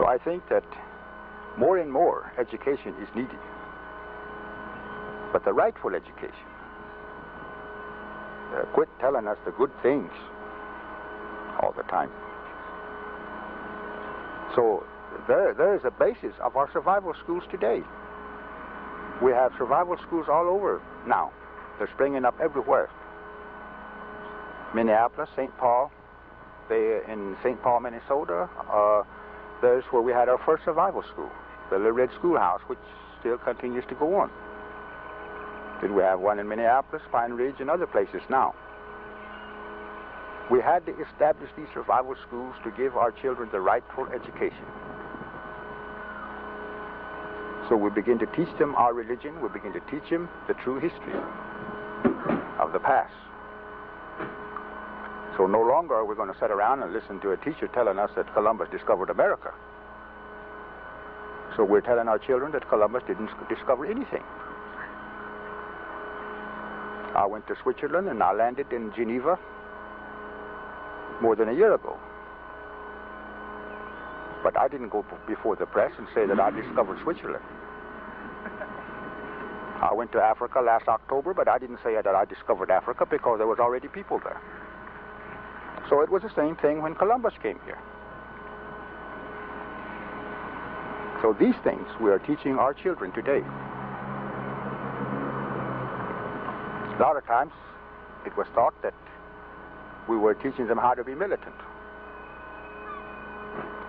So I think that more and more education is needed, but the rightful education. Quit telling us the good things all the time. So there is a basis of our survival schools today. We have survival schools all over now. They're springing up everywhere. Minneapolis, St. Paul, in St. Paul, Minnesota, there's where we had our first survival school, the Little Red Schoolhouse, which still continues to go on. Then we have one in Minneapolis, Pine Ridge, and other places now. We had to establish these survival schools to give our children the rightful education. So we begin to teach them our religion, we begin to teach them the true history of the past. So no longer are we going to sit around and listen to a teacher telling us that Columbus discovered America. So we're telling our children that Columbus didn't discover anything. I went to Switzerland and I landed in Geneva more than a year ago. But I didn't go before the press and say that I discovered Switzerland. I went to Africa last October, but I didn't say that I discovered Africa because there was already people there. So it was the same thing when Columbus came here. So these things we are teaching our children today. A lot of times it was thought that we were teaching them how to be militant.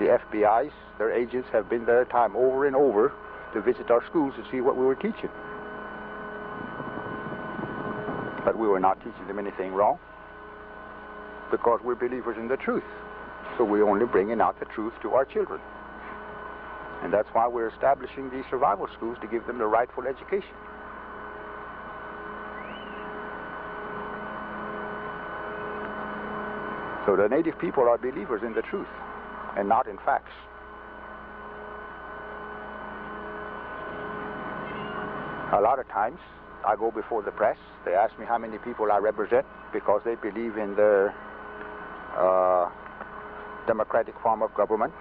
The FBI's, their agents have been there time over and over to visit our schools to see what we were teaching. But we were not teaching them anything wrong because we're believers in the truth. So we're only bringing out the truth to our children. And that's why we're establishing these survival schools to give them the rightful education. So the native people are believers in the truth and not in facts. A lot of times I go before the press, they ask me how many people I represent because they believe in their democratic form of government.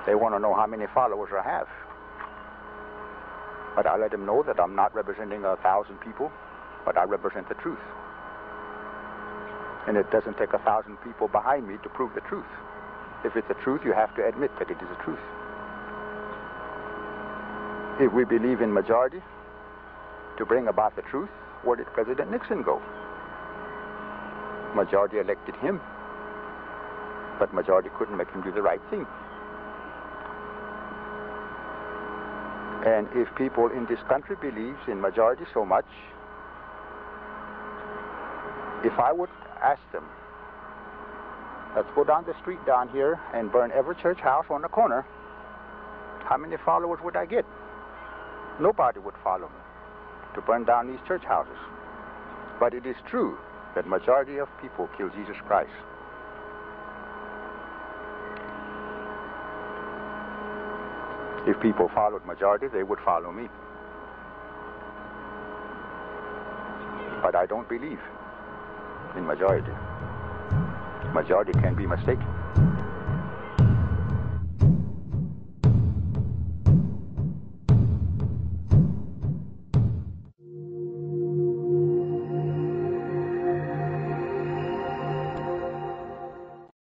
They want to know how many followers I have. But I let them know that I'm not representing 1,000 people, but I represent the truth. And it doesn't take 1,000 people behind me to prove the truth. If it's the truth, you have to admit that it is the truth. If we believe in majority to bring about the truth, where did President Nixon go? Majority elected him, but majority couldn't make him do the right thing. And if people in this country believes in majority so much, if I would ask them, let's go down the street down here and burn every church house on the corner, how many followers would I get? Nobody would follow me to burn down these church houses. But it is true that majority of people kill Jesus Christ. If people followed majority, they would follow me. But I don't believe in majority. Majority can be mistaken.